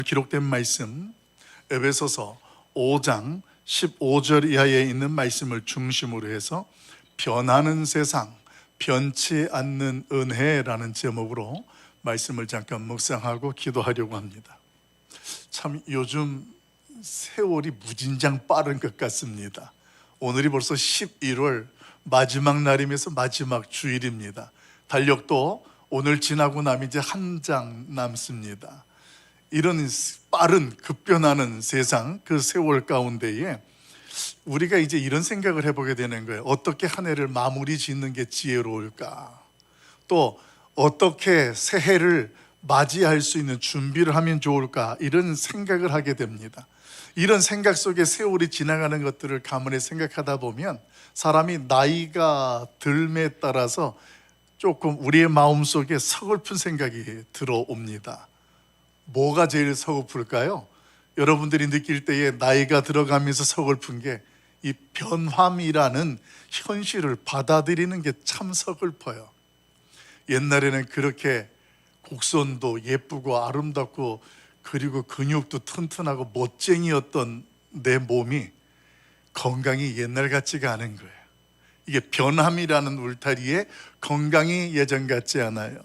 기록된 말씀 에베소서 5장 15절 이하에 있는 말씀을 중심으로 해서 변하는 세상, 변치 않는 은혜라는 제목으로 말씀을 잠깐 묵상하고 기도하려고 합니다. 참 요즘 세월이 무진장 빠른 것 같습니다. 오늘이 벌써 11월 마지막 날이면서 마지막 주일입니다. 달력도 오늘 지나고 나면 이제 한 장 남습니다. 이런 빠른 급변하는 세상, 그 세월 가운데에 우리가 이제 이런 생각을 해보게 되는 거예요. 어떻게 한 해를 마무리 짓는 게 지혜로울까? 또 어떻게 새해를 맞이할 수 있는 준비를 하면 좋을까? 이런 생각을 하게 됩니다. 이런 생각 속에 세월이 지나가는 것들을 가만히 생각하다 보면 사람이 나이가 들매에 따라서 조금 우리의 마음속에 서글픈 생각이 들어옵니다. 뭐가 제일 서글플까요? 여러분들이 느낄 때에 나이가 들어가면서 서글픈 게 이 변함이라는 현실을 받아들이는 게 참 서글퍼요. 옛날에는 그렇게 곡선도 예쁘고 아름답고 그리고 근육도 튼튼하고 멋쟁이였던 내 몸이 건강이 옛날 같지가 않은 거예요. 이게 변함이라는 울타리에 건강이 예전 같지 않아요.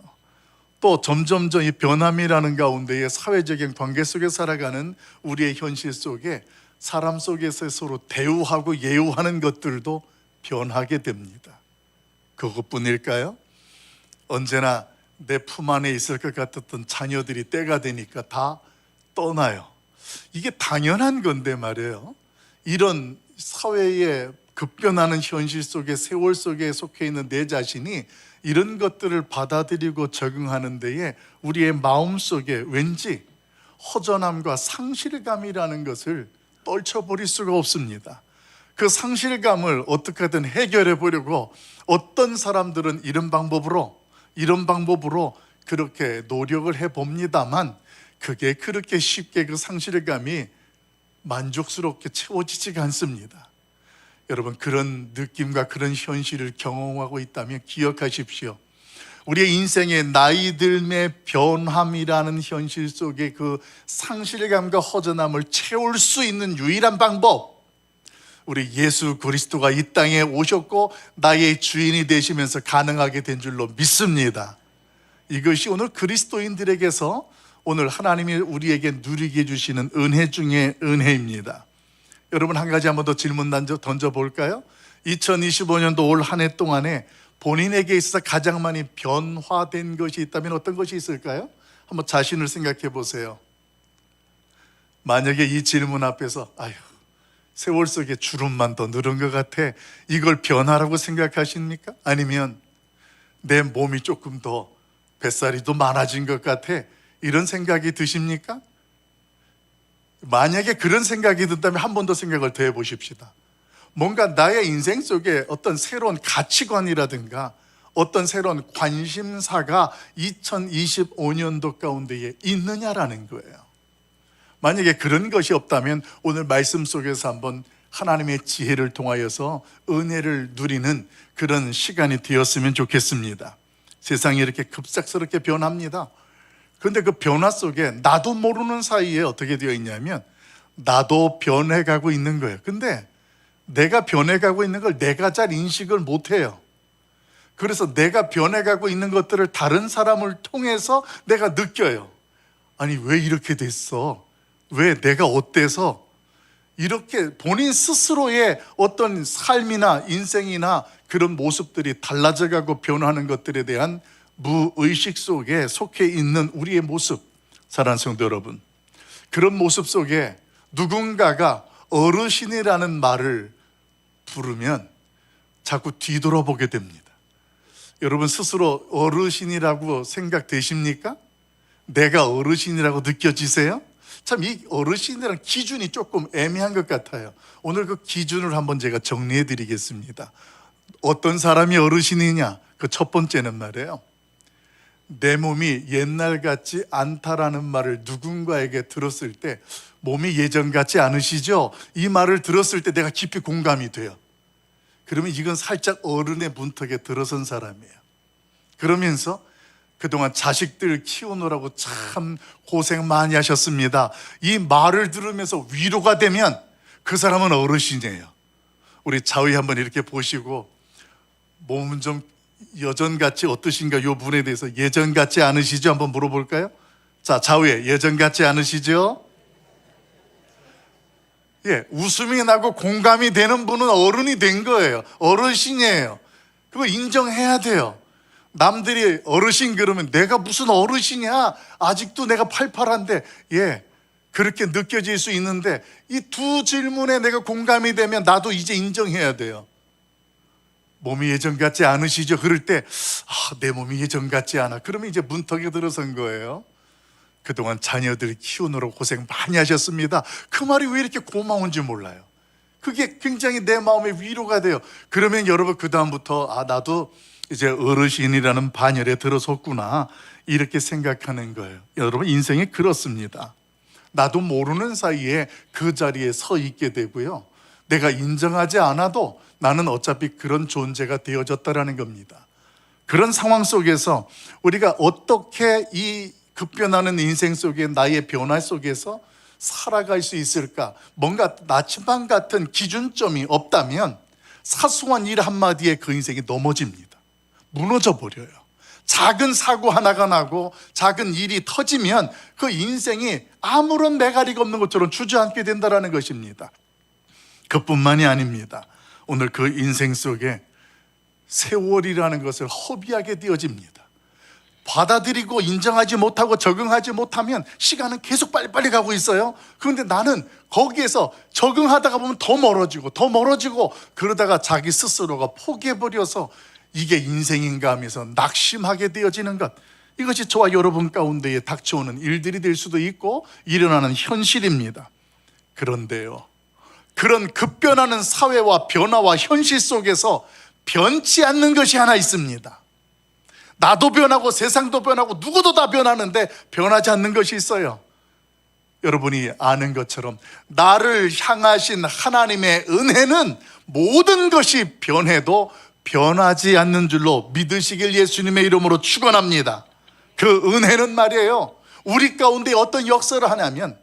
또 점점 이 변함이라는 가운데에 사회적인 관계 속에 살아가는 우리의 현실 속에 사람 속에서 서로 대우하고 예우하는 것들도 변하게 됩니다. 그것뿐일까요? 언제나 내 품 안에 있을 것 같았던 자녀들이 때가 되니까 다 떠나요. 이게 당연한 건데 말이에요. 이런 사회의 급변하는 현실 속에 세월 속에 속해 있는 내 자신이 이런 것들을 받아들이고 적응하는 데에 우리의 마음속에 왠지 허전함과 상실감이라는 것을 떨쳐버릴 수가 없습니다. 그 상실감을 어떻게든 해결해 보려고 어떤 사람들은 이런 방법으로 그렇게 노력을 해봅니다만 그게 그렇게 쉽게 그 상실감이 만족스럽게 채워지지가 않습니다. 여러분, 그런 느낌과 그런 현실을 경험하고 있다면 기억하십시오. 우리의 인생의 나이 들매 변함이라는 현실 속에 그 상실감과 허전함을 채울 수 있는 유일한 방법, 우리 예수 그리스도가 이 땅에 오셨고 나의 주인이 되시면서 가능하게 된 줄로 믿습니다. 이것이 오늘 그리스도인들에게서 오늘 하나님이 우리에게 누리게 해주시는 은혜 중에 은혜입니다. 여러분, 한 가지 한번 더 질문 던져볼까요? 2025년도 올 한 해 동안에 본인에게 있어서 가장 많이 변화된 것이 있다면 어떤 것이 있을까요? 한번 자신을 생각해 보세요. 만약에 이 질문 앞에서 아휴, 세월 속에 주름만 더 늘은 것 같아, 이걸 변화라고 생각하십니까? 아니면 내 몸이 조금 더 뱃살이 더 많아진 것 같아, 이런 생각이 드십니까? 만약에 그런 생각이 든다면 한 번 더 생각을 더 해보십시다. 뭔가 나의 인생 속에 어떤 새로운 가치관이라든가 어떤 새로운 관심사가 2025년도 가운데에 있느냐라는 거예요. 만약에 그런 것이 없다면 오늘 말씀 속에서 한번 하나님의 지혜를 통하여서 은혜를 누리는 그런 시간이 되었으면 좋겠습니다. 세상이 이렇게 급작스럽게 변합니다. 그런데 그 변화 속에 나도 모르는 사이에 어떻게 되어 있냐면 나도 변해가고 있는 거예요. 근데 내가 변해가고 있는 걸 내가 잘 인식을 못해요. 그래서 내가 변해가고 있는 것들을 다른 사람을 통해서 내가 느껴요. 아니, 왜 이렇게 됐어? 왜 내가 어때서? 이렇게 본인 스스로의 어떤 삶이나 인생이나 그런 모습들이 달라져가고 변하는 것들에 대한 무의식 속에 속해 있는 우리의 모습, 사랑하는 성도 여러분, 그런 모습 속에 누군가가 어르신이라는 말을 부르면 자꾸 뒤돌아보게 됩니다. 여러분, 스스로 어르신이라고 생각되십니까? 내가 어르신이라고 느껴지세요? 참, 이 어르신이라는 기준이 조금 애매한 것 같아요. 오늘 그 기준을 한번 제가 정리해 드리겠습니다. 어떤 사람이 어르신이냐? 그 첫 번째는 말이에요, 내 몸이 옛날 같지 않다라는 말을 누군가에게 들었을 때, 몸이 예전 같지 않으시죠? 이 말을 들었을 때 내가 깊이 공감이 돼요. 그러면 이건 살짝 어른의 문턱에 들어선 사람이에요. 그러면서 그동안 자식들 키우느라고 참 고생 많이 하셨습니다. 이 말을 들으면서 위로가 되면 그 사람은 어르신이에요. 우리 좌우에 한번 이렇게 보시고 몸은 좀 여전같이 어떠신가? 요 분에 대해서 예전 같지 않으시죠? 한번 물어볼까요? 자, 좌우에 예전 같지 않으시죠? 예, 웃음이 나고 공감이 되는 분은 어른이 된 거예요. 어르신이에요. 그거 인정해야 돼요. 남들이 어르신 그러면 내가 무슨 어르신이야? 아직도 내가 팔팔한데. 예, 그렇게 느껴질 수 있는데 이 두 질문에 내가 공감이 되면 나도 이제 인정해야 돼요. 몸이 예전 같지 않으시죠? 그럴 때 내 몸이 예전 같지 않아. 그러면 이제 문턱에 들어선 거예요. 그동안 자녀들 키우느라 고생 많이 하셨습니다. 그 말이 왜 이렇게 고마운지 몰라요. 그게 굉장히 내 마음에 위로가 돼요. 그러면 여러분 그 다음부터 나도 이제 어르신이라는 반열에 들어섰구나 이렇게 생각하는 거예요. 여러분 인생이 그렇습니다. 나도 모르는 사이에 그 자리에 서 있게 되고요. 내가 인정하지 않아도 나는 어차피 그런 존재가 되어졌다라는 겁니다. 그런 상황 속에서 우리가 어떻게 이 급변하는 인생 속에 나의 변화 속에서 살아갈 수 있을까? 뭔가 나침반 같은 기준점이 없다면 사소한 일 한마디에 그 인생이 넘어집니다. 무너져 버려요. 작은 사고 하나가 나고 작은 일이 터지면 그 인생이 아무런 매갈이가 없는 것처럼 주저앉게 된다는 것입니다. 그뿐만이 아닙니다. 오늘 그 인생 속에 세월이라는 것을 허비하게 되어집니다. 받아들이고 인정하지 못하고 적응하지 못하면 시간은 계속 빨리빨리 가고 있어요. 그런데 나는 거기에서 적응하다가 보면 더 멀어지고 그러다가 자기 스스로가 포기해버려서 이게 인생인가 하면서 낙심하게 되어지는 것, 이것이 저와 여러분 가운데에 닥쳐오는 일들이 될 수도 있고 일어나는 현실입니다. 그런데요, 그런 급변하는 사회와 변화와 현실 속에서 변치 않는 것이 하나 있습니다. 나도 변하고 세상도 변하고 누구도 다 변하는데 변하지 않는 것이 있어요. 여러분이 아는 것처럼 나를 향하신 하나님의 은혜는 모든 것이 변해도 변하지 않는 줄로 믿으시길 예수님의 이름으로 축원합니다. 그 은혜는 말이에요, 우리 가운데 어떤 역사를 하냐면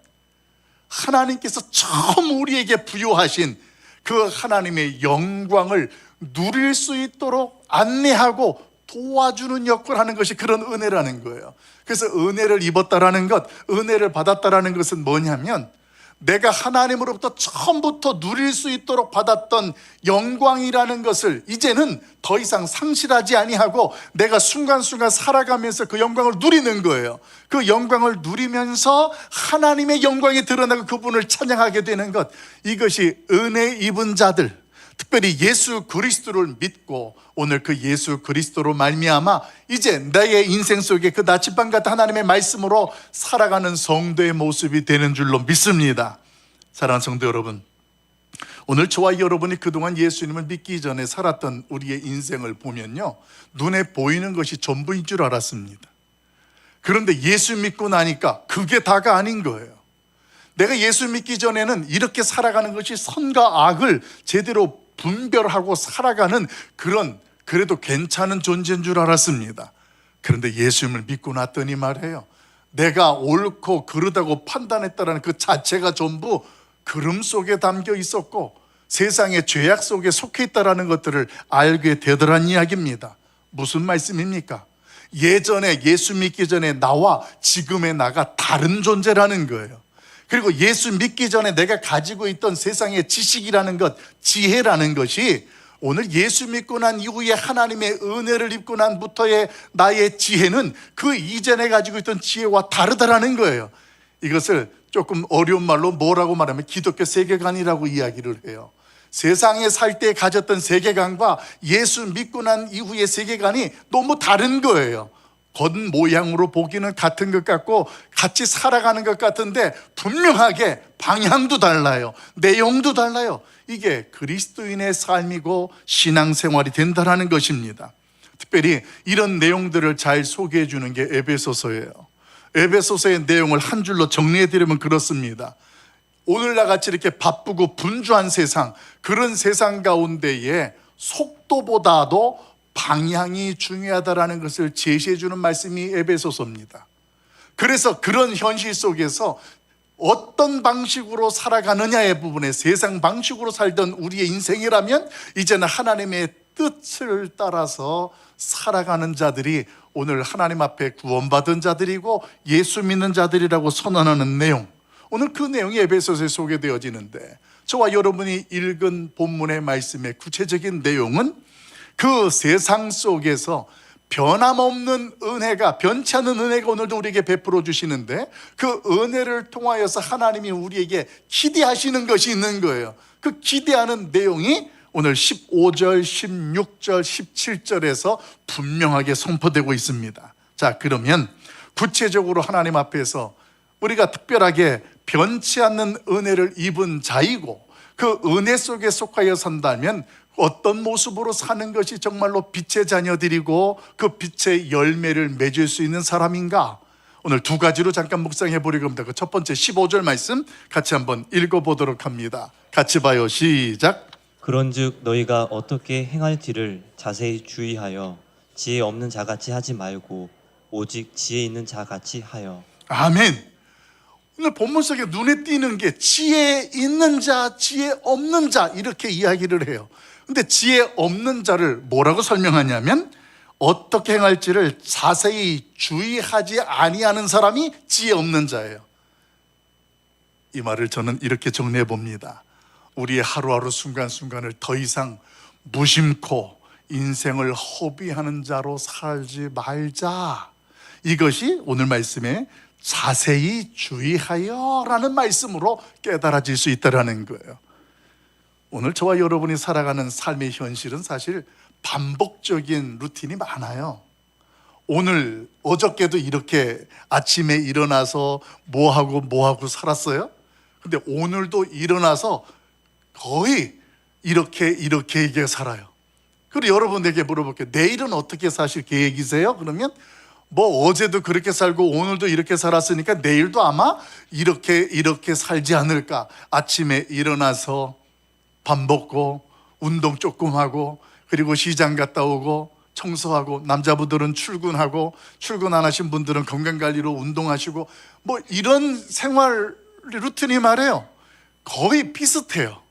하나님께서 처음 우리에게 부여하신 그 하나님의 영광을 누릴 수 있도록 안내하고 도와주는 역할을 하는 것이 그런 은혜라는 거예요. 그래서 은혜를 입었다라는 것, 은혜를 받았다라는 것은 뭐냐면 내가 하나님으로부터 처음부터 누릴 수 있도록 받았던 영광이라는 것을 이제는 더 이상 상실하지 아니하고 내가 순간순간 살아가면서 그 영광을 누리는 거예요. 그 영광을 누리면서 하나님의 영광이 드러나고 그분을 찬양하게 되는 것, 이것이 은혜 입은 자들, 특별히 예수 그리스도를 믿고 오늘 그 예수 그리스도로 말미암아 이제 나의 인생 속에 그 나침반 같은 하나님의 말씀으로 살아가는 성도의 모습이 되는 줄로 믿습니다. 사랑하는 성도 여러분, 오늘 저와 여러분이 그동안 예수님을 믿기 전에 살았던 우리의 인생을 보면요, 눈에 보이는 것이 전부인 줄 알았습니다. 그런데 예수 믿고 나니까 그게 다가 아닌 거예요. 내가 예수 믿기 전에는 이렇게 살아가는 것이 선과 악을 제대로 분별하고 살아가는 그런, 그래도 괜찮은 존재인 줄 알았습니다. 그런데 예수님을 믿고 났더니 말해요, 내가 옳고 그르다고 판단했다는 그 자체가 전부 그름 속에 담겨 있었고 세상의 죄악 속에 속해 있다는 것들을 알게 되더란 이야기입니다. 무슨 말씀입니까? 예전에 예수 믿기 전에 나와 지금의 나가 다른 존재라는 거예요. 그리고 예수 믿기 전에 내가 가지고 있던 세상의 지식이라는 것, 지혜라는 것이 오늘 예수 믿고 난 이후에 하나님의 은혜를 입고 난부터의 나의 지혜는 그 이전에 가지고 있던 지혜와 다르다라는 거예요. 이것을 조금 어려운 말로 뭐라고 말하면 기독교 세계관이라고 이야기를 해요. 세상에 살 때 가졌던 세계관과 예수 믿고 난 이후의 세계관이 너무 다른 거예요. 겉모양으로 보기는 같은 것 같고 같이 살아가는 것 같은데 분명하게 방향도 달라요. 내용도 달라요. 이게 그리스도인의 삶이고 신앙생활이 된다는 것입니다. 특별히 이런 내용들을 잘 소개해 주는 게 에베소서예요. 에베소서의 내용을 한 줄로 정리해 드리면 그렇습니다. 오늘날 같이 이렇게 바쁘고 분주한 세상, 그런 세상 가운데에 속도보다도 방향이 중요하다라는 것을 제시해 주는 말씀이 에베소서입니다. 그래서 그런 현실 속에서 어떤 방식으로 살아가느냐의 부분에 세상 방식으로 살던 우리의 인생이라면 이제는 하나님의 뜻을 따라서 살아가는 자들이 오늘 하나님 앞에 구원받은 자들이고 예수 믿는 자들이라고 선언하는 내용, 오늘 그 내용이 에베소서에 소개되어지는데, 저와 여러분이 읽은 본문의 말씀의 구체적인 내용은 그 세상 속에서 변함없는 은혜가, 변치 않는 은혜가 오늘도 우리에게 베풀어 주시는데, 그 은혜를 통하여서 하나님이 우리에게 기대하시는 것이 있는 거예요. 그 기대하는 내용이 오늘 15절, 16절, 17절에서 분명하게 선포되고 있습니다. 자, 그러면 구체적으로 하나님 앞에서 우리가 특별하게 변치 않는 은혜를 입은 자이고 그 은혜 속에 속하여 산다면 어떤 모습으로 사는 것이 정말로 빛의 자녀들이고 그 빛의 열매를 맺을 수 있는 사람인가? 오늘 두 가지로 잠깐 묵상해 보려고 합니다. 그 첫 번째 15절 말씀 같이 한번 읽어보도록 합니다. 같이 봐요. 시작. 그런즉 너희가 어떻게 행할지를 자세히 주의하여 지혜 없는 자같이 하지 말고 오직 지혜 있는 자같이 하여. 아멘. 오늘 본문 속에 눈에 띄는 게 지혜 있는 자, 지혜 없는 자 이렇게 이야기를 해요. 근데 지혜 없는 자를 뭐라고 설명하냐면 어떻게 행할지를 자세히 주의하지 아니하는 사람이 지혜 없는 자예요. 이 말을 저는 이렇게 정리해 봅니다. 우리의 하루하루 순간순간을 더 이상 무심코 인생을 허비하는 자로 살지 말자. 이것이 오늘 말씀에 자세히 주의하여 라는 말씀으로 깨달아질 수 있다는 거예요. 오늘 저와 여러분이 살아가는 삶의 현실은 사실 반복적인 루틴이 많아요. 오늘 어저께도 이렇게 아침에 일어나서 뭐하고 살았어요? 근데 오늘도 일어나서 거의 이렇게 살아요. 그리고 여러분에게 물어볼게요. 내일은 어떻게 사실 계획이세요? 그러면 뭐 어제도 그렇게 살고 오늘도 이렇게 살았으니까 내일도 아마 이렇게 살지 않을까. 아침에 일어나서 밥 먹고 운동 조금 하고 그리고 시장 갔다 오고 청소하고, 남자분들은 출근하고, 출근 안 하신 분들은 건강관리로 운동하시고, 뭐 이런 생활 루틴이 말해요. 거의 비슷해요.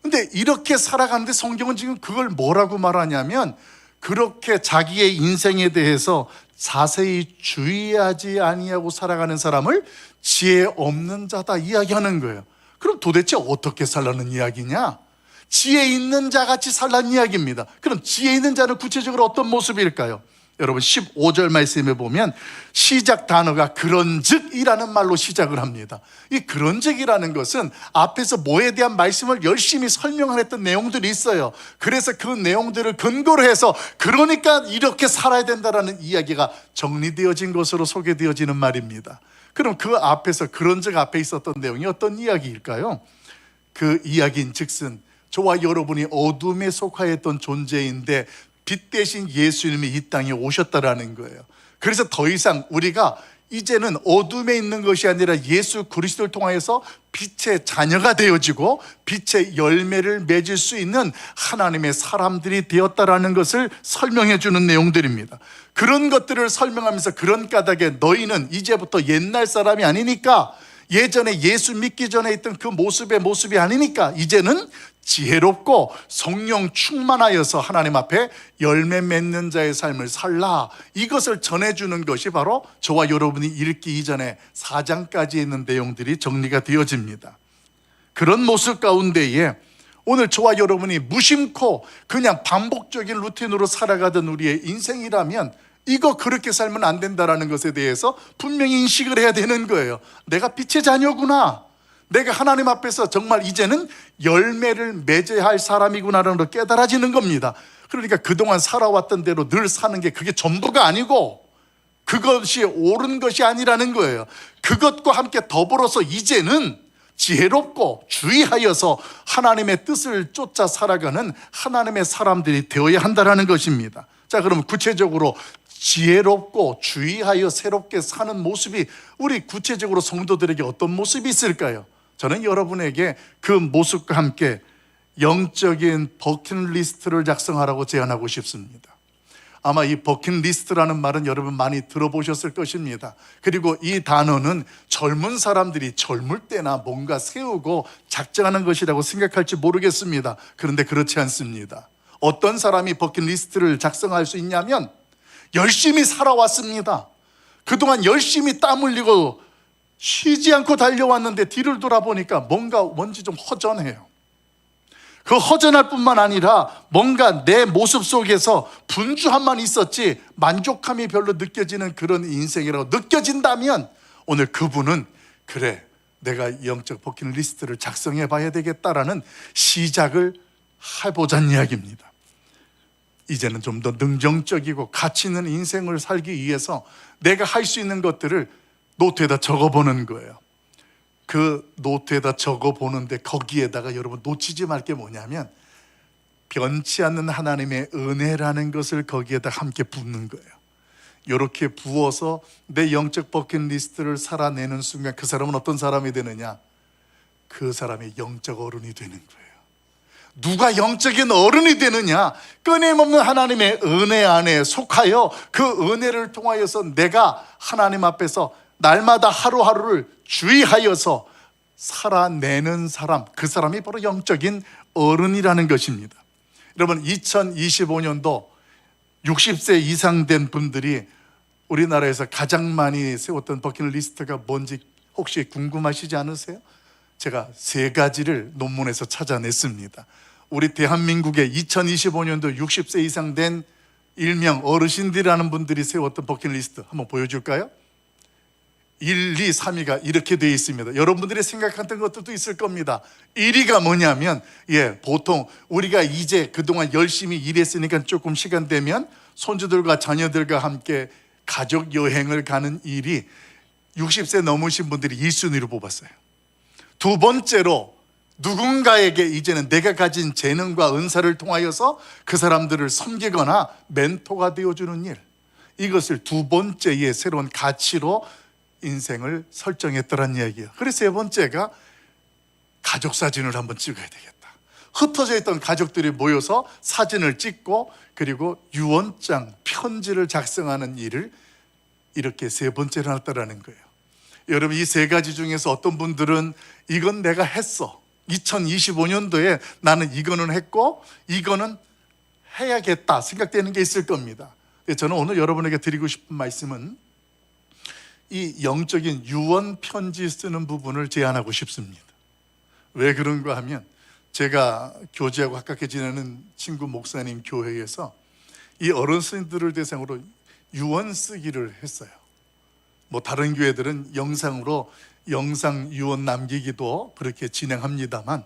근데 이렇게 살아가는데 성경은 지금 그걸 뭐라고 말하냐면 그렇게 자기의 인생에 대해서 자세히 주의하지 아니하고 살아가는 사람을 지혜 없는 자다 이야기하는 거예요. 그럼 도대체 어떻게 살라는 이야기냐? 지혜 있는 자같이 살라는 이야기입니다. 그럼 지혜 있는 자는 구체적으로 어떤 모습일까요? 여러분 15절 말씀에 보면 시작 단어가 그런즉이라는 말로 시작을 합니다. 이 그런즉이라는 것은 앞에서 뭐에 대한 말씀을 열심히 설명을 했던 내용들이 있어요. 그래서 그 내용들을 근거로 해서 그러니까 이렇게 살아야 된다라는 이야기가 정리되어진 것으로 소개되어지는 말입니다. 그럼 그 앞에서 그런즉 앞에 있었던 내용이 어떤 이야기일까요? 그 이야기인 즉슨 저와 여러분이 어둠에 속하였던 존재인데 빛 대신 예수님이 이 땅에 오셨다라는 거예요. 그래서 더 이상 우리가 이제는 어둠에 있는 것이 아니라 예수 그리스도를 통하여서 빛의 자녀가 되어지고 빛의 열매를 맺을 수 있는 하나님의 사람들이 되었다라는 것을 설명해 주는 내용들입니다. 그런 것들을 설명하면서 그런 까닭에 너희는 이제부터 옛날 사람이 아니니까, 예전에 예수 믿기 전에 있던 그 모습이 아니니까 이제는 지혜롭고 성령 충만하여서 하나님 앞에 열매 맺는 자의 삶을 살라. 이것을 전해주는 것이 바로 저와 여러분이 읽기 이전에 4장까지 있는 내용들이 정리가 되어집니다. 그런 모습 가운데에 오늘 저와 여러분이 무심코 그냥 반복적인 루틴으로 살아가던 우리의 인생이라면 이거 그렇게 살면 안 된다라는 것에 대해서 분명히 인식을 해야 되는 거예요. 내가 빛의 자녀구나. 내가 하나님 앞에서 정말 이제는 열매를 맺어야 할 사람이구나라는 걸 깨달아지는 겁니다. 그러니까 그동안 살아왔던 대로 늘 사는 게 그게 전부가 아니고 그것이 옳은 것이 아니라는 거예요. 그것과 함께 더불어서 이제는 지혜롭고 주의하여서 하나님의 뜻을 쫓아 살아가는 하나님의 사람들이 되어야 한다는 것입니다. 자, 그럼 구체적으로 지혜롭고 주의하여 새롭게 사는 모습이 우리 구체적으로 성도들에게 어떤 모습이 있을까요? 저는 여러분에게 그 모습과 함께 영적인 버킷리스트를 작성하라고 제안하고 싶습니다. 아마 이 버킷리스트라는 말은 여러분 많이 들어보셨을 것입니다. 그리고 이 단어는 젊은 사람들이 젊을 때나 뭔가 세우고 작정하는 것이라고 생각할지 모르겠습니다. 그런데 그렇지 않습니다. 어떤 사람이 버킷리스트를 작성할 수 있냐면 열심히 살아왔습니다. 그동안 열심히 땀 흘리고 쉬지 않고 달려왔는데 뒤를 돌아보니까 뭔지 좀 허전해요. 그 허전할 뿐만 아니라 뭔가 내 모습 속에서 분주함만 있었지 만족함이 별로 느껴지는 그런 인생이라고 느껴진다면 오늘 그분은 그래, 내가 영적 버킷리스트를 작성해 봐야 되겠다라는 시작을 해보자는 이야기입니다. 이제는 좀 더 능정적이고 가치 있는 인생을 살기 위해서 내가 할 수 있는 것들을 노트에다 적어보는 거예요. 그 노트에다 적어보는데 거기에다가 여러분 놓치지 말 게 뭐냐면 변치 않는 하나님의 은혜라는 것을 거기에다 함께 붓는 거예요. 이렇게 부어서 내 영적 버킷리스트를 살아내는 순간 그 사람은 어떤 사람이 되느냐? 그 사람이 영적 어른이 되는 거예요. 누가 영적인 어른이 되느냐? 끊임없는 하나님의 은혜 안에 속하여 그 은혜를 통하여서 내가 하나님 앞에서 날마다 하루하루를 주의하여서 살아내는 사람, 그 사람이 바로 영적인 어른이라는 것입니다. 여러분, 2025년도 60세 이상 된 분들이 우리나라에서 가장 많이 세웠던 버킷리스트가 뭔지 혹시 궁금하시지 않으세요? 제가 3가지를 논문에서 찾아냈습니다. 우리 대한민국의 2025년도 60세 이상 된 일명 어르신들이라는 분들이 세웠던 버킷리스트 한번 보여줄까요? 1, 2, 3위가 이렇게 되어 있습니다. 여러분들이 생각했던 것들도 있을 겁니다. 1위가 뭐냐면 보통 우리가 이제 그동안 열심히 일했으니까 조금 시간 되면 손주들과 자녀들과 함께 가족 여행을 가는 일이 60세 넘으신 분들이 1순위로 뽑았어요. 두 번째로 누군가에게 이제는 내가 가진 재능과 은사를 통하여서 그 사람들을 섬기거나 멘토가 되어주는 일, 이것을 두 번째의 새로운 가치로 인생을 설정했더란 이야기예요. 그래서 3번째가 가족 사진을 한번 찍어야 되겠다. 흩어져 있던 가족들이 모여서 사진을 찍고 그리고 유언장, 편지를 작성하는 일을 이렇게 3번째로 놨다라는 거예요. 여러분, 이 3가지 중에서 어떤 분들은 이건 내가 했어, 2025년도에 나는 이거는 했고 이거는 해야겠다 생각되는 게 있을 겁니다. 저는 오늘 여러분에게 드리고 싶은 말씀은 이 영적인 유언 편지 쓰는 부분을 제안하고 싶습니다. 왜 그런가 하면 제가 교제하고 가깝게 지내는 친구 목사님 교회에서 이 어르신들을 대상으로 유언 쓰기를 했어요. 뭐 다른 교회들은 영상 유언 남기기도 그렇게 진행합니다만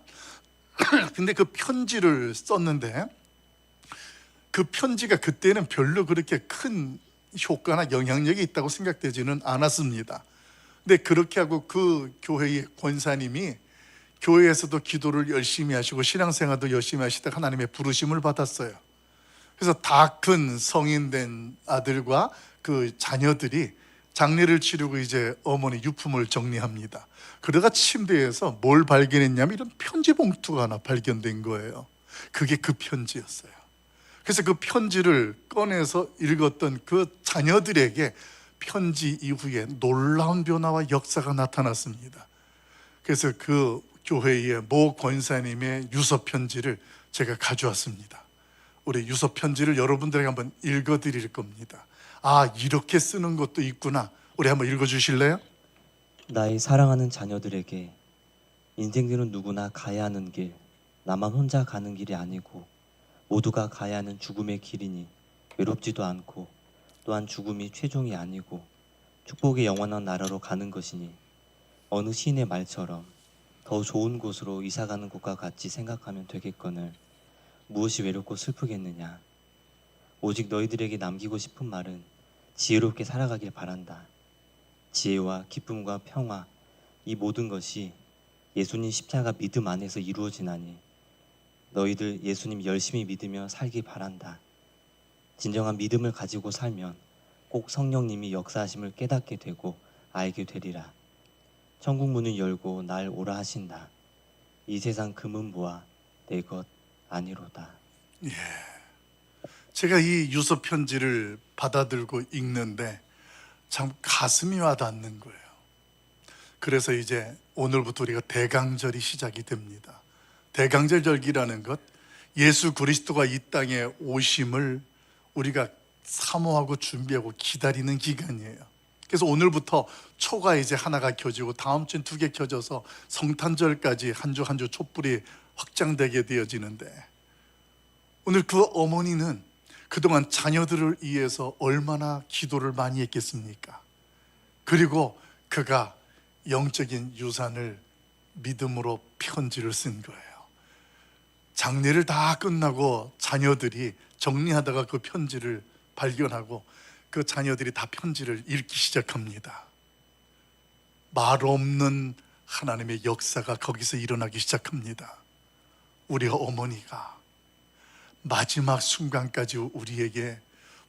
근데 그 편지를 썼는데 그 편지가 그때는 별로 그렇게 큰 효과나 영향력이 있다고 생각되지는 않았습니다. 근데 그렇게 하고 그 교회의 권사님이 교회에서도 기도를 열심히 하시고 신앙생활도 열심히 하시다가 하나님의 부르심을 받았어요. 그래서 다 큰 성인 된 아들과 그 자녀들이 장례를 치르고 이제 어머니 유품을 정리합니다. 그러다가 침대에서 뭘 발견했냐면 이런 편지 봉투가 하나 발견된 거예요. 그게 그 편지였어요. 그래서 그 편지를 꺼내서 읽었던 그 자녀들에게 편지 이후에 놀라운 변화와 역사가 나타났습니다. 그래서 그 교회의 모 권사님의 유서 편지를 제가 가져왔습니다. 우리 유서 편지를 여러분들에게 한번 읽어드릴 겁니다. 아, 이렇게 쓰는 것도 있구나. 우리 한번 읽어주실래요? 나의 사랑하는 자녀들에게, 인생들은 누구나 가야 하는 길, 나만 혼자 가는 길이 아니고 모두가 가야 하는 죽음의 길이니 외롭지도 않고 또한 죽음이 최종이 아니고 축복의 영원한 나라로 가는 것이니 어느 시인의 말처럼 더 좋은 곳으로 이사가는 것과 같이 생각하면 되겠거늘 무엇이 외롭고 슬프겠느냐. 오직 너희들에게 남기고 싶은 말은 지혜롭게 살아가길 바란다. 지혜와 기쁨과 평화, 이 모든 것이 예수님 십자가 믿음 안에서 이루어지나니 너희들 예수님 열심히 믿으며 살기 바란다. 진정한 믿음을 가지고 살면 꼭 성령님이 역사하심을 깨닫게 되고 알게 되리라. 천국 문을 열고 날 오라 하신다. 이 세상 금은 보아 내 것 아니로다. 제가 이 유서 편지를 받아들고 읽는데 참 가슴이 와닿는 거예요. 그래서 이제 오늘부터 우리가 대강절이 시작이 됩니다. 대강절 절기라는 것, 예수 그리스도가 이 땅에 오심을 우리가 사모하고 준비하고 기다리는 기간이에요. 그래서 오늘부터 초가 이제 하나가 켜지고 다음 주엔 2개 켜져서 성탄절까지 한 주 한 주 촛불이 확장되게 되어지는데, 오늘 그 어머니는 그동안 자녀들을 위해서 얼마나 기도를 많이 했겠습니까? 그리고 그가 영적인 유산을 믿음으로 편지를 쓴 거예요. 장례를 다 끝나고 자녀들이 정리하다가 그 편지를 발견하고 그 자녀들이 다 편지를 읽기 시작합니다. 말 없는 하나님의 역사가 거기서 일어나기 시작합니다. 우리 어머니가 마지막 순간까지 우리에게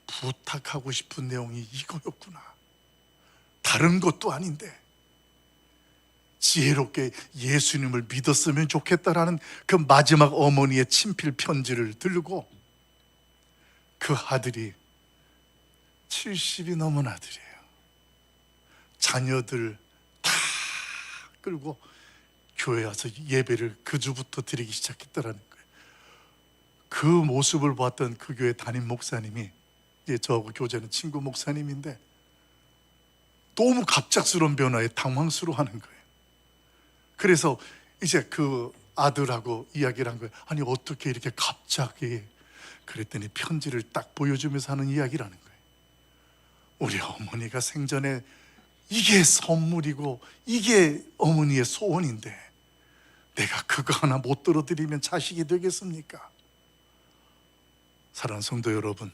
부탁하고 싶은 내용이 이거였구나. 다른 것도 아닌데 지혜롭게 예수님을 믿었으면 좋겠다라는 그 마지막 어머니의 친필 편지를 들고, 그 아들이 70이 넘은 아들이에요. 자녀들 다 끌고 교회 와서 예배를 그 주부터 드리기 시작했다라는 거예요. 그 모습을 봤던 그 교회 담임 목사님이, 이제 저하고 교제는 친구 목사님인데, 너무 갑작스러운 변화에 당황스러워하는 거예요. 그래서 이제 그 아들하고 이야기를 한 거예요. 아니 어떻게 이렇게 갑자기? 그랬더니 편지를 딱 보여주면서 하는 이야기라는 거예요. 우리 어머니가 생전에 이게 선물이고 이게 어머니의 소원인데 내가 그거 하나 못 들어드리면 자식이 되겠습니까? 사랑하는 성도 여러분,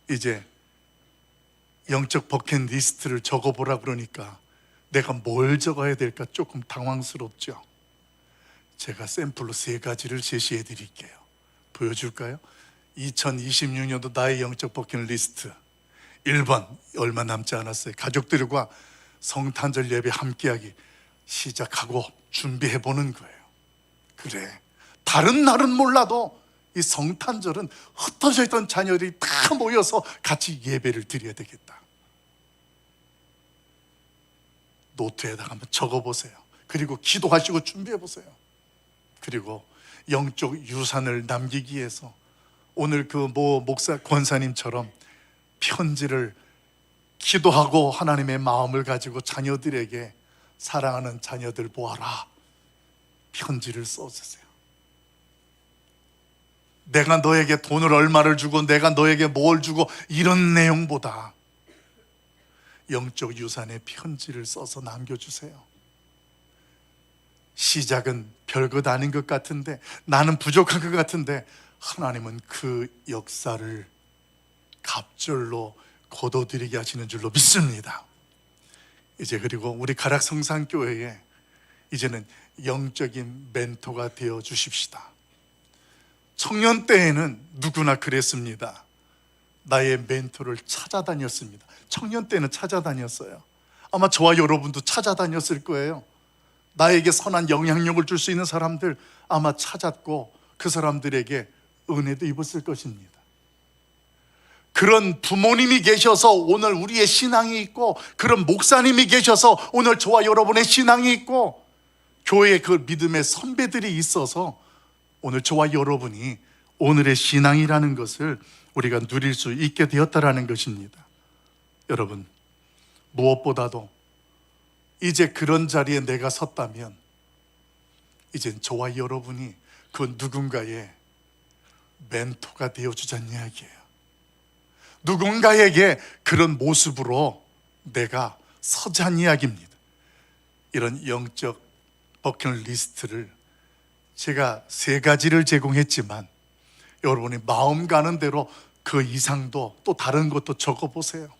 이제 영적 버킷리스트를 적어보라 그러니까 내가 뭘 적어야 될까 조금 당황스럽죠. 제가 샘플로 3가지를 제시해 드릴게요. 보여줄까요? 2026년도 나의 영적 버킷리스트. 1번, 얼마 남지 않았어요. 가족들과 성탄절 예배 함께하기 시작하고 준비해 보는 거예요. 그래, 다른 날은 몰라도 이 성탄절은 흩어져 있던 자녀들이 다 모여서 같이 예배를 드려야 되겠다. 노트에다가 한번 적어보세요. 그리고 기도하시고 준비해보세요. 그리고 영적 유산을 남기기 위해서 오늘 그 목사 권사님처럼 편지를 기도하고 하나님의 마음을 가지고 자녀들에게, 사랑하는 자녀들 보아라, 편지를 써주세요. 내가 너에게 돈을 얼마를 주고 내가 너에게 뭘 주고 이런 내용보다 영적 유산의 편지를 써서 남겨주세요. 시작은 별것 아닌 것 같은데, 나는 부족한 것 같은데 하나님은 그 역사를 갑절로 거둬들이게 하시는 줄로 믿습니다. 이제 그리고 우리 가락성산교회에 이제는 영적인 멘토가 되어 주십시다. 청년 때에는 누구나 그랬습니다. 나의 멘토를 찾아다녔습니다. 청년 때는 찾아다녔어요. 아마 저와 여러분도 찾아다녔을 거예요. 나에게 선한 영향력을 줄 수 있는 사람들 아마 찾았고 그 사람들에게 은혜도 입었을 것입니다. 그런 부모님이 계셔서 오늘 우리의 신앙이 있고, 그런 목사님이 계셔서 오늘 저와 여러분의 신앙이 있고, 교회의 그 믿음의 선배들이 있어서 오늘 저와 여러분이 오늘의 신앙이라는 것을 우리가 누릴 수 있게 되었다라는 것입니다. 여러분, 무엇보다도 이제 그런 자리에 내가 섰다면 이젠 저와 여러분이 그 누군가의 멘토가 되어주자는 이야기예요. 누군가에게 그런 모습으로 내가 서자는 이야기입니다. 이런 영적 버킷리스트를 제가 3가지를 제공했지만 여러분이 마음 가는 대로 그 이상도 또 다른 것도 적어보세요.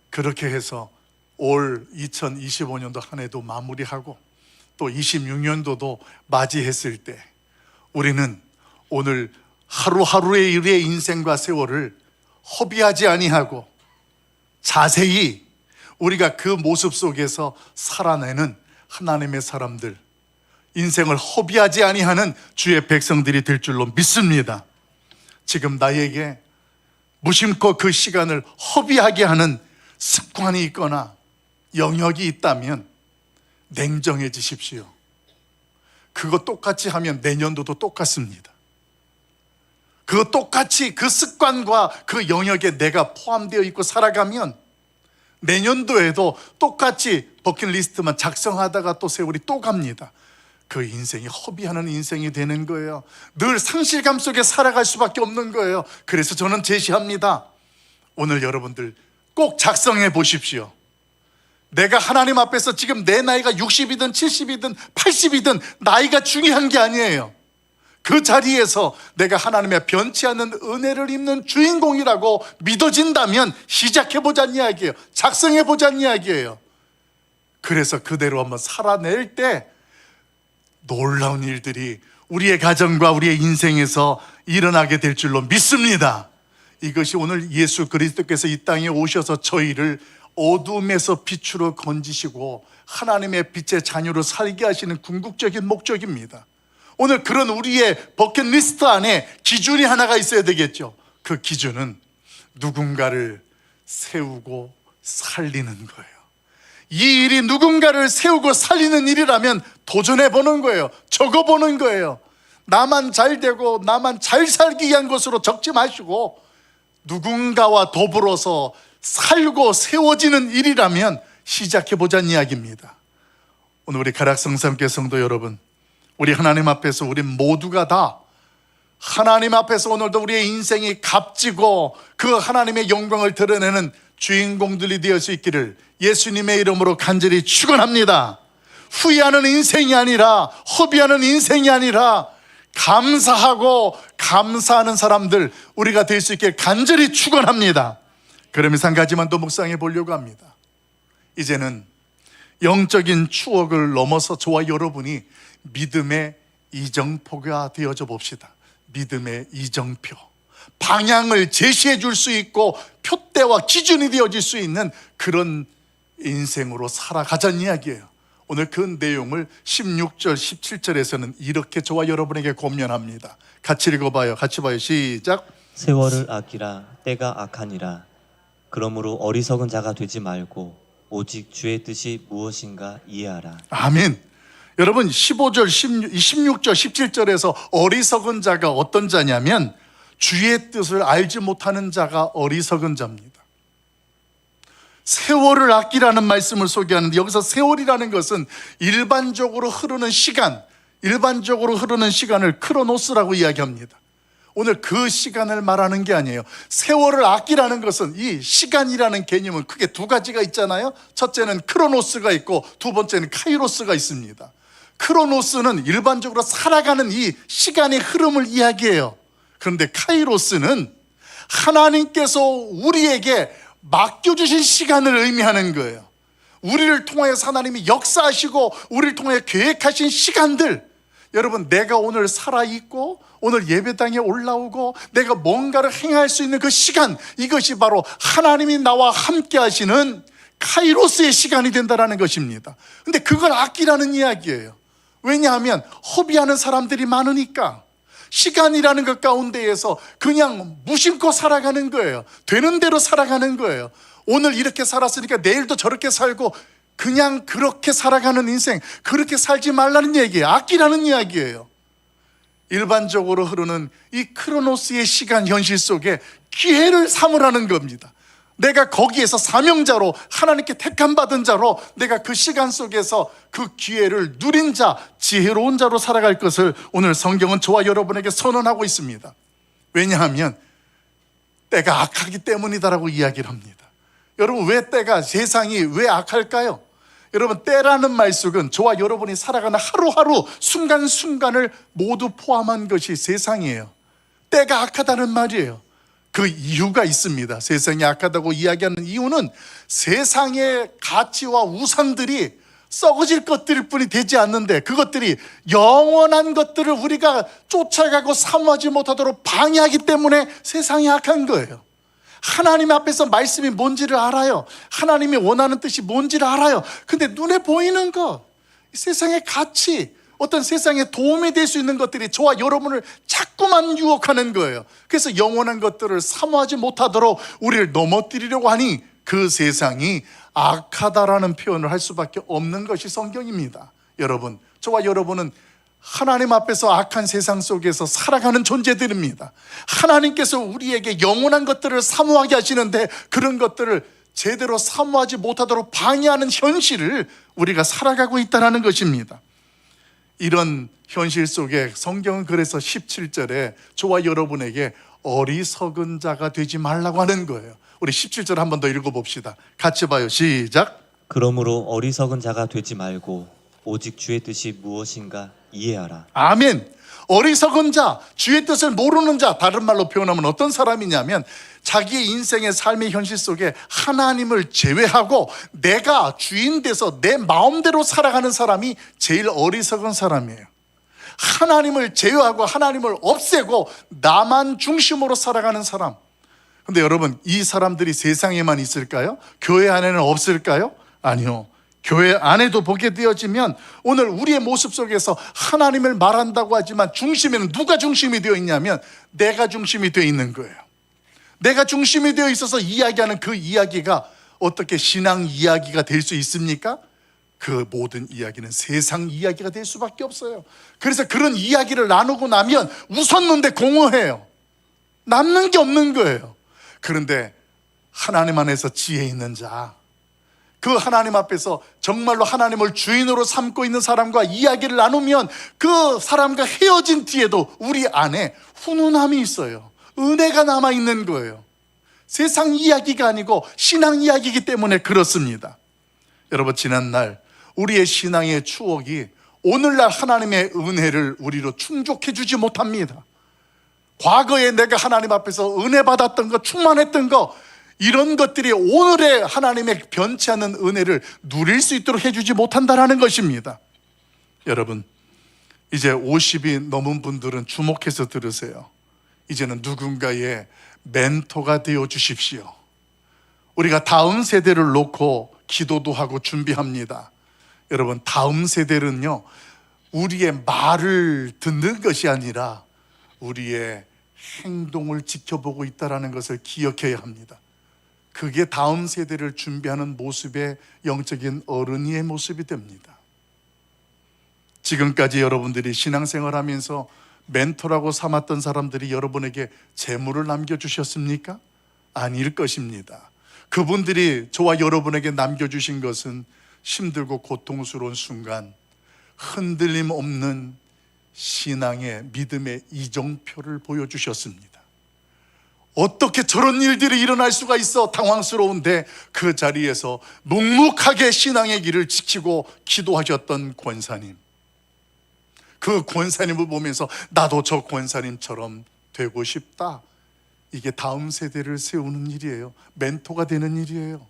그렇게 해서 올 2025년도 한 해도 마무리하고 또 26년도도 맞이했을 때 우리는 오늘 하루하루의 우리의 인생과 세월을 허비하지 아니하고 자세히 우리가 그 모습 속에서 살아내는 하나님의 사람들, 인생을 허비하지 아니하는 주의 백성들이 될 줄로 믿습니다. 지금 나에게 무심코 그 시간을 허비하게 하는 습관이 있거나 영역이 있다면 냉정해지십시오. 그거 똑같이 하면 내년도도 똑같습니다. 그거 똑같이 그 습관과 그 영역에 내가 포함되어 있고 살아가면 내년도에도 똑같이 버킷리스트만 작성하다가 또 세월이 또 갑니다. 그 인생이 허비하는 인생이 되는 거예요. 늘 상실감 속에 살아갈 수밖에 없는 거예요. 그래서 저는 제시합니다. 오늘 여러분들 꼭 작성해 보십시오. 내가 하나님 앞에서 지금 내 나이가 60이든 70이든 80이든 나이가 중요한 게 아니에요. 그 자리에서 내가 하나님의 변치 않는 은혜를 입는 주인공이라고 믿어진다면 시작해보자는 이야기예요. 작성해보자는 이야기예요. 그래서 그대로 한번 살아낼 때 놀라운 일들이 우리의 가정과 우리의 인생에서 일어나게 될 줄로 믿습니다. 이것이 오늘 예수 그리스도께서 이 땅에 오셔서 저희를 어둠에서 빛으로 건지시고 하나님의 빛의 자녀로 살게 하시는 궁극적인 목적입니다. 오늘 그런 우리의 버킷리스트 안에 기준이 하나가 있어야 되겠죠. 그 기준은 누군가를 세우고 살리는 거예요. 이 일이 누군가를 세우고 살리는 일이라면 도전해보는 거예요. 적어보는 거예요. 나만 잘 되고 나만 잘 살기 위한 것으로 적지 마시고 누군가와 더불어서 살고 세워지는 일이라면 시작해보자는 이야기입니다. 오늘 우리 가락성삼교 성도 여러분, 우리 하나님 앞에서 우리 모두가 다 하나님 앞에서 오늘도 우리의 인생이 값지고 그 하나님의 영광을 드러내는 주인공들이 되어 수 있기를 예수님의 이름으로 간절히 축원합니다. 후회하는 인생이 아니라 허비하는 인생이 아니라 감사하고 감사하는 사람들 우리가 될 수 있게 간절히 축원합니다. 그러면서 한 가지만 더 묵상해 보려고 합니다. 이제는 영적인 추억을 넘어서 저와 여러분이 믿음의 이정표가 되어져 봅시다. 믿음의 이정표, 방향을 제시해 줄 수 있고 표대와 기준이 되어질 수 있는 그런 인생으로 살아가자는 이야기예요. 오늘 그 내용을 16절, 17절에서는 이렇게 저와 여러분에게 권면합니다. 같이 읽어봐요. 같이 봐요. 시작. 세월을 아끼라. 때가 악하니라. 그러므로 어리석은 자가 되지 말고 오직 주의 뜻이 무엇인가 이해하라. 아멘. 여러분 15절, 16절, 17절에서 어리석은 자가 어떤 자냐면 주의 뜻을 알지 못하는 자가 어리석은 자입니다. 세월을 아끼라는 말씀을 소개하는데 여기서 세월이라는 것은 일반적으로 흐르는 시간, 일반적으로 흐르는 시간을 크로노스라고 이야기합니다. 오늘 그 시간을 말하는 게 아니에요. 세월을 아끼라는 것은 이 시간이라는 개념은 크게 두 가지가 있잖아요. 첫째는 크로노스가 있고 두 번째는 카이로스가 있습니다. 크로노스는 일반적으로 살아가는 이 시간의 흐름을 이야기해요. 그런데 카이로스는 하나님께서 우리에게 맡겨주신 시간을 의미하는 거예요. 우리를 통하여서 하나님이 역사하시고 우리를 통해 계획하신 시간들, 여러분 내가 오늘 살아있고 오늘 예배당에 올라오고 내가 뭔가를 행할 수 있는 그 시간, 이것이 바로 하나님이 나와 함께 하시는 카이로스의 시간이 된다는 것입니다. 근데 그걸 아끼라는 이야기예요. 왜냐하면 허비하는 사람들이 많으니까 시간이라는 것 가운데에서 그냥 무심코 살아가는 거예요. 되는 대로 살아가는 거예요. 오늘 이렇게 살았으니까 내일도 저렇게 살고 그냥 그렇게 살아가는 인생, 그렇게 살지 말라는 얘기예요. 아끼라는 이야기예요. 일반적으로 흐르는 이 크로노스의 시간 현실 속에 기회를 삼으라는 겁니다. 내가 거기에서 사명자로 하나님께 택함받은 자로 내가 그 시간 속에서 그 기회를 누린 자, 지혜로운 자로 살아갈 것을 오늘 성경은 저와 여러분에게 선언하고 있습니다. 왜냐하면 때가 악하기 때문이다라고 이야기를 합니다. 여러분 왜 때가, 세상이 왜 악할까요? 여러분 때라는 말씀은 저와 여러분이 살아가는 하루하루 순간순간을 모두 포함한 것이 세상이에요. 때가 악하다는 말이에요. 그 이유가 있습니다. 세상이 악하다고 이야기하는 이유는 세상의 가치와 우상들이 썩어질 것들일 뿐이 되지 않는데 그것들이 영원한 것들을 우리가 쫓아가고 사모하지 못하도록 방해하기 때문에 세상이 악한 거예요. 하나님 앞에서 말씀이 뭔지를 알아요. 하나님이 원하는 뜻이 뭔지를 알아요. 근데 눈에 보이는 것, 세상의 가치, 어떤 세상에 도움이 될 수 있는 것들이 저와 여러분을 자꾸만 유혹하는 거예요. 그래서 영원한 것들을 사모하지 못하도록 우리를 넘어뜨리려고 하니 그 세상이 악하다라는 표현을 할 수밖에 없는 것이 성경입니다. 여러분, 저와 여러분은 하나님 앞에서 악한 세상 속에서 살아가는 존재들입니다. 하나님께서 우리에게 영원한 것들을 사모하게 하시는데 그런 것들을 제대로 사모하지 못하도록 방해하는 현실을 우리가 살아가고 있다는 것입니다. 이런 현실 속에 성경은 그래서 17절에 저와 여러분에게 어리석은 자가 되지 말라고 하는 거예요. 우리 17절 한 번 더 읽어봅시다. 같이 봐요. 시작. 그러므로 어리석은 자가 되지 말고 오직 주의 뜻이 무엇인가 이해하라. 아멘. 어리석은 자, 주의 뜻을 모르는 자, 다른 말로 표현하면 어떤 사람이냐면 자기의 인생의 삶의 현실 속에 하나님을 제외하고 내가 주인 돼서 내 마음대로 살아가는 사람이 제일 어리석은 사람이에요. 하나님을 제외하고 하나님을 없애고 나만 중심으로 살아가는 사람. 근데 여러분, 이 사람들이 세상에만 있을까요? 교회 안에는 없을까요? 아니요. 교회 안에도 보게 되어지면 오늘 우리의 모습 속에서 하나님을 말한다고 하지만 중심에는 누가 중심이 되어 있냐면 내가 중심이 되어 있는 거예요. 내가 중심이 되어 있어서 이야기하는 그 이야기가 어떻게 신앙 이야기가 될 수 있습니까? 그 모든 이야기는 세상 이야기가 될 수밖에 없어요. 그래서 그런 이야기를 나누고 나면 웃었는데 공허해요. 남는 게 없는 거예요. 그런데 하나님 안에서 지혜 있는 자, 그 하나님 앞에서 정말로 하나님을 주인으로 삼고 있는 사람과 이야기를 나누면 그 사람과 헤어진 뒤에도 우리 안에 훈훈함이 있어요. 은혜가 남아있는 거예요. 세상 이야기가 아니고 신앙 이야기이기 때문에 그렇습니다. 여러분, 지난날 우리의 신앙의 추억이 오늘날 하나님의 은혜를 우리로 충족해 주지 못합니다. 과거에 내가 하나님 앞에서 은혜 받았던 것, 충만했던 것, 이런 것들이 오늘의 하나님의 변치 않는 은혜를 누릴 수 있도록 해주지 못한다는 것입니다. 여러분, 이제 50이 넘은 분들은 주목해서 들으세요. 이제는 누군가의 멘토가 되어 주십시오. 우리가 다음 세대를 놓고 기도도 하고 준비합니다. 여러분, 다음 세대는요, 우리의 말을 듣는 것이 아니라 우리의 행동을 지켜보고 있다는 것을 기억해야 합니다. 그게 다음 세대를 준비하는 모습의 영적인 어른이의 모습이 됩니다. 지금까지 여러분들이 신앙생활하면서 멘토라고 삼았던 사람들이 여러분에게 재물을 남겨주셨습니까? 아닐 것입니다. 그분들이 저와 여러분에게 남겨주신 것은 힘들고 고통스러운 순간 흔들림 없는 신앙의 믿음의 이정표를 보여주셨습니다. 어떻게 저런 일들이 일어날 수가 있어 당황스러운데 그 자리에서 묵묵하게 신앙의 길을 지키고 기도하셨던 권사님, 그 권사님을 보면서 나도 저 권사님처럼 되고 싶다. 이게 다음 세대를 세우는 일이에요. 멘토가 되는 일이에요.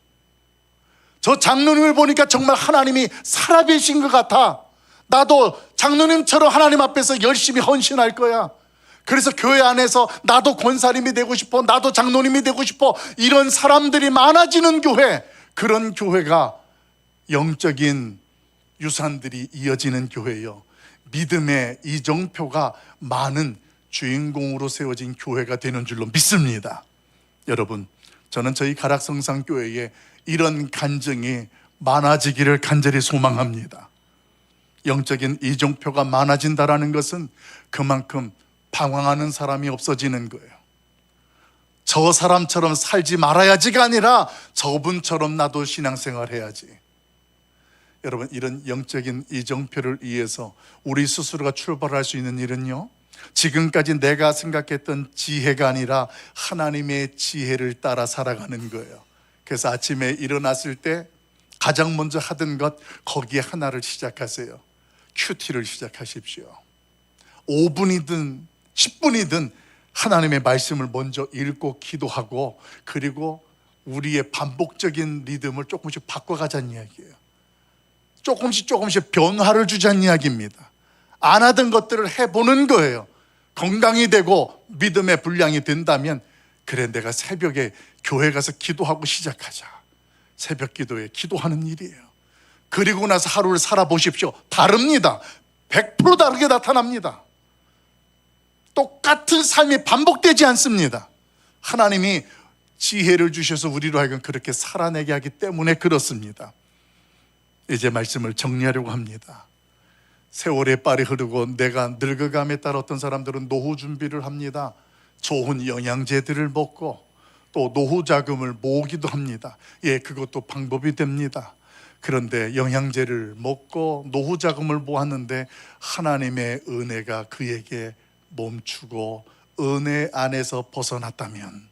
저 장로님을 보니까 정말 하나님이 살아계신 것 같아. 나도 장로님처럼 하나님 앞에서 열심히 헌신할 거야. 그래서 교회 안에서 나도 권사님이 되고 싶어, 나도 장로님이 되고 싶어, 이런 사람들이 많아지는 교회, 그런 교회가 영적인 유산들이 이어지는 교회예요. 믿음의 이정표가 많은 주인공으로 세워진 교회가 되는 줄로 믿습니다. 여러분, 저는 저희 가락성산교회에 이런 간증이 많아지기를 간절히 소망합니다. 영적인 이정표가 많아진다는 것은 그만큼 방황하는 사람이 없어지는 거예요. 저 사람처럼 살지 말아야지가 아니라 저분처럼 나도 신앙생활 해야지. 여러분, 이런 영적인 이정표를 위해서 우리 스스로가 출발할 수 있는 일은요, 지금까지 내가 생각했던 지혜가 아니라 하나님의 지혜를 따라 살아가는 거예요. 그래서 아침에 일어났을 때 가장 먼저 하던 것, 거기에 하나를 시작하세요. 큐티를 시작하십시오. 5분이든 10분이든 하나님의 말씀을 먼저 읽고 기도하고, 그리고 우리의 반복적인 리듬을 조금씩 바꿔가자는 이야기예요. 조금씩 변화를 주자는 이야기입니다. 안 하던 것들을 해보는 거예요. 건강이 되고 믿음의 분량이 된다면, 그래, 내가 새벽에 교회 가서 기도하고 시작하자. 새벽 기도에 기도하는 일이에요. 그리고 나서 하루를 살아보십시오. 다릅니다. 100% 다르게 나타납니다. 똑같은 삶이 반복되지 않습니다. 하나님이 지혜를 주셔서 우리로 하여금 그렇게 살아내게 하기 때문에 그렇습니다. 이제 말씀을 정리하려고 합니다. 세월의 빨이 흐르고 내가 늙어감에 따라 어떤 사람들은 노후 준비를 합니다. 좋은 영양제들을 먹고 또 노후 자금을 모으기도 합니다. 예, 그것도 방법이 됩니다. 그런데 영양제를 먹고 노후 자금을 모았는데 하나님의 은혜가 그에게 멈추고 은혜 안에서 벗어났다면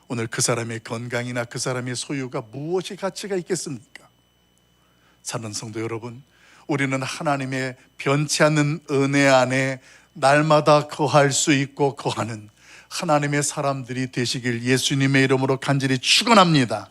오늘 그 사람의 건강이나 그 사람의 소유가 무엇이 가치가 있겠습니까? 사는 성도 여러분, 우리는 하나님의 변치 않는 은혜 안에 날마다 거할 수 있고 거하는 하나님의 사람들이 되시길 예수님의 이름으로 간절히 축원합니다.